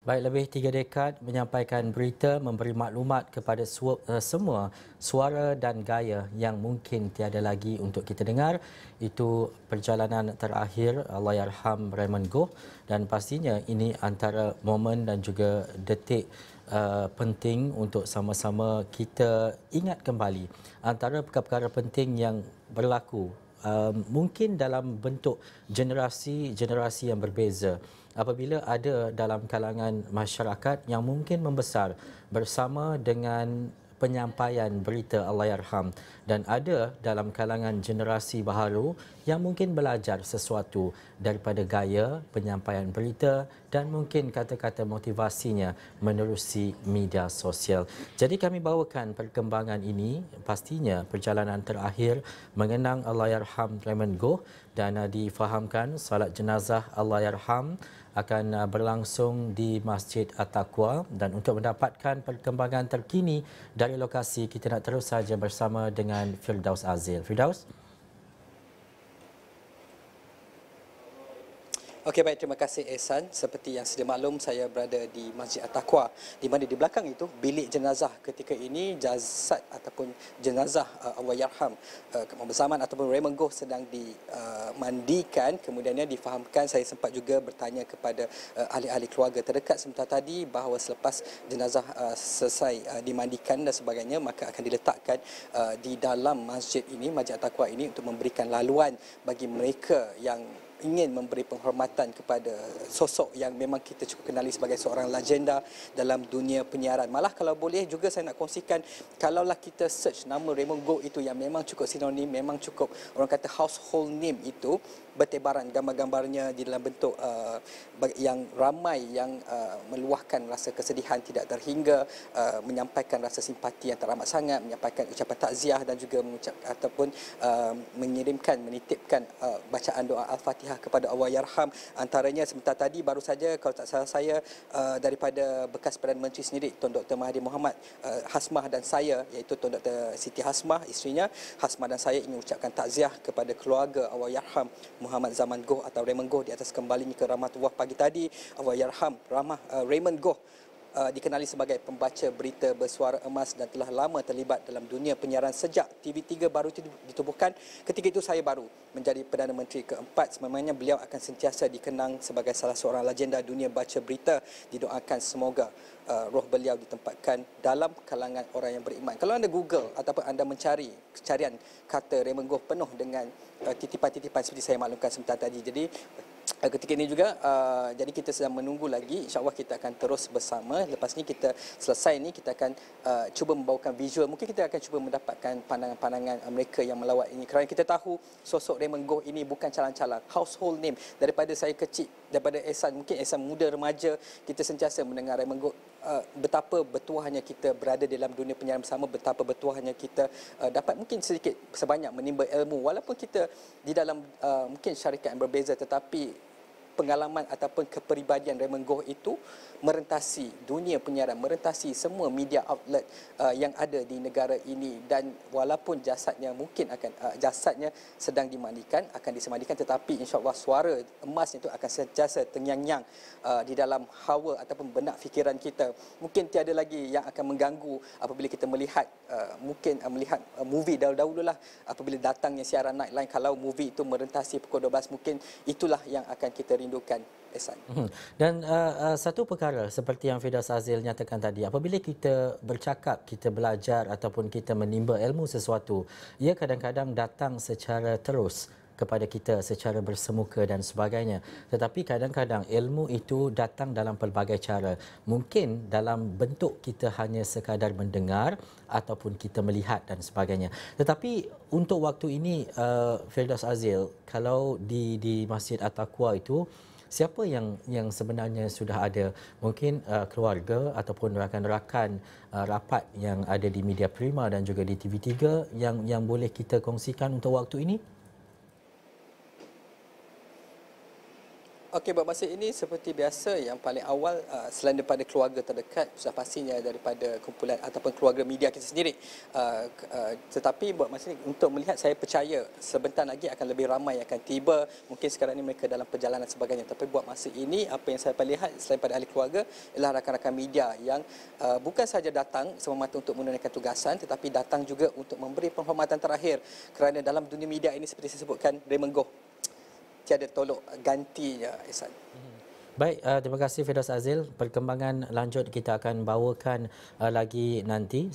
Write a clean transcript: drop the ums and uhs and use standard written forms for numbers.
Baik, lebih 3 dekad menyampaikan berita, memberi maklumat kepada semua suara dan gaya yang mungkin tiada lagi untuk kita dengar. Itu perjalanan terakhir Allahyarham Raymond Goh, dan pastinya ini antara momen dan juga detik penting untuk sama-sama kita ingat kembali antara perkara-perkara penting yang berlaku, mungkin dalam bentuk generasi-generasi yang berbeza. Apabila ada dalam kalangan masyarakat yang mungkin membesar bersama dengan penyampaian berita Allahyarham, dan ada dalam kalangan generasi baharu yang mungkin belajar sesuatu daripada gaya penyampaian berita dan mungkin kata-kata motivasinya menerusi media sosial. Jadi kami bawakan perkembangan ini, pastinya perjalanan terakhir mengenang Allahyarham Raymond Goh, dan difahamkan salat jenazah Allahyarham akan berlangsung di Masjid At-Taqwa. Dan untuk mendapatkan perkembangan terkini dari lokasi, kita nak terus saja bersama dengan Firdaus Azil. Firdaus? Okey, baik, terima kasih Ehsan. Seperti yang sedia maklum, saya berada di Masjid At-Taqwa, di mana di belakang itu bilik jenazah ketika ini jasad ataupun jenazah Allahyarham Muhammad Zaman ataupun Raymond Goh sedang dimandikan. Kemudiannya difahamkan, saya sempat juga bertanya kepada ahli-ahli keluarga terdekat sebentar tadi bahawa selepas jenazah selesai dimandikan dan sebagainya, maka akan diletakkan di dalam masjid ini, Masjid At-Taqwa ini, untuk memberikan laluan bagi mereka yang ingin memberi penghormatan kepada sosok yang memang kita cukup kenali sebagai seorang legenda dalam dunia penyiaran. Malah kalau boleh juga saya nak kongsikan, kalaulah kita search nama Raymond Goh itu yang memang cukup sinonim, memang cukup orang kata household name itu, bertebaran gambar-gambarnya di dalam bentuk yang ramai yang meluahkan rasa kesedihan tidak terhingga, menyampaikan rasa simpati yang teramat sangat, menyampaikan ucapan takziah dan juga ataupun mengirimkan, menitipkan bacaan doa Al-Fatihah kepada Allahyarham. Antaranya sebentar tadi baru saja, kalau tak salah saya, daripada bekas Perdana Menteri sendiri, Tun Dr. Mahathir Mohamad, Hasmah dan saya, iaitu Tun Dr. Siti Hasmah, isterinya, Hasmah dan saya ingin ucapkan takziah kepada keluarga Allahyarham Muhammad Zaman Goh atau Raymond Goh di atas kembalinya ke rahmatullah pagi tadi. Allahyarham Raymond Goh dikenali sebagai pembaca berita bersuara emas dan telah lama terlibat dalam dunia penyiaran sejak TV3 baru ditubuhkan. Ketika itu saya baru menjadi Perdana Menteri keempat. Sememangnya beliau akan sentiasa dikenang sebagai salah seorang legenda dunia baca berita. Didoakan semoga roh beliau ditempatkan dalam kalangan orang yang beriman. Kalau anda Google ataupun anda mencari carian kata Raymond Goh, penuh dengan titipan-titipan seperti saya maklumkan sebentar tadi. Jadi ketika ini juga, jadi kita sedang menunggu lagi. InsyaAllah kita akan terus bersama. Lepas ni kita selesai ni, kita akan cuba membawakan visual. Mungkin kita akan cuba mendapatkan pandangan-pandangan mereka yang melawat ini. Kerana kita tahu sosok Raymond Goh ini bukan calang-calang, household name. Daripada saya kecil, daripada Ehsan, mungkin Ehsan muda remaja, kita sentiasa mendengar Raymond Goh. Betapa bertuahnya kita berada dalam dunia penyiaran bersama, betapa bertuahnya kita dapat mungkin sedikit sebanyak menimba ilmu, walaupun kita di dalam mungkin syarikat yang berbeza, tetapi pengalaman ataupun kepribadian Raymond Goh itu merentasi dunia penyiaran, merentasi semua media outlet yang ada di negara ini. Dan walaupun jasadnya mungkin jasadnya sedang dimandikan, akan disemandikan, tetapi insya-Allah suara emas itu akan sentiasa terngiang-ngiang di dalam hawa ataupun benak fikiran kita. Mungkin tiada lagi yang akan mengganggu apabila kita melihat melihat movie dahulu-dahululah, apabila datangnya siaran Nightline. Kalau movie itu merentasi pukul 12, mungkin itulah yang akan kita rindukan, Ehsan. Dan satu perkara seperti yang Firdaus Azil nyatakan tadi, apabila kita bercakap, kita belajar ataupun kita menimba ilmu sesuatu, ia kadang-kadang datang secara terus kepada kita secara bersemuka dan sebagainya. Tetapi kadang-kadang ilmu itu datang dalam pelbagai cara. Mungkin dalam bentuk kita hanya sekadar mendengar ataupun kita melihat dan sebagainya. Tetapi untuk waktu ini, Firdaus Azil, kalau di Masjid At-Taqwa itu, siapa yang sebenarnya sudah ada? Mungkin keluarga ataupun rakan-rakan rapat yang ada di Media Prima dan juga di TV3 yang boleh kita kongsikan untuk waktu ini? Okey, buat masa ini seperti biasa, yang paling awal selain daripada keluarga terdekat, sudah pastinya daripada kumpulan ataupun keluarga media kita sendiri. Tetapi buat masa ini, untuk melihat, saya percaya sebentar lagi akan lebih ramai yang akan tiba. Mungkin sekarang ini mereka dalam perjalanan sebagainya. Tapi buat masa ini, apa yang saya lihat selain pada ahli keluarga ialah rakan-rakan media yang bukan sahaja datang semata-mata untuk menunaikan tugasan, tetapi datang juga untuk memberi penghormatan terakhir. Kerana dalam dunia media ini, seperti saya sebutkan, Raymond Goh tiada tolok gantinya, Ihsan. Baik, terima kasih Firdaus Azil. Perkembangan lanjut kita akan bawakan lagi nanti.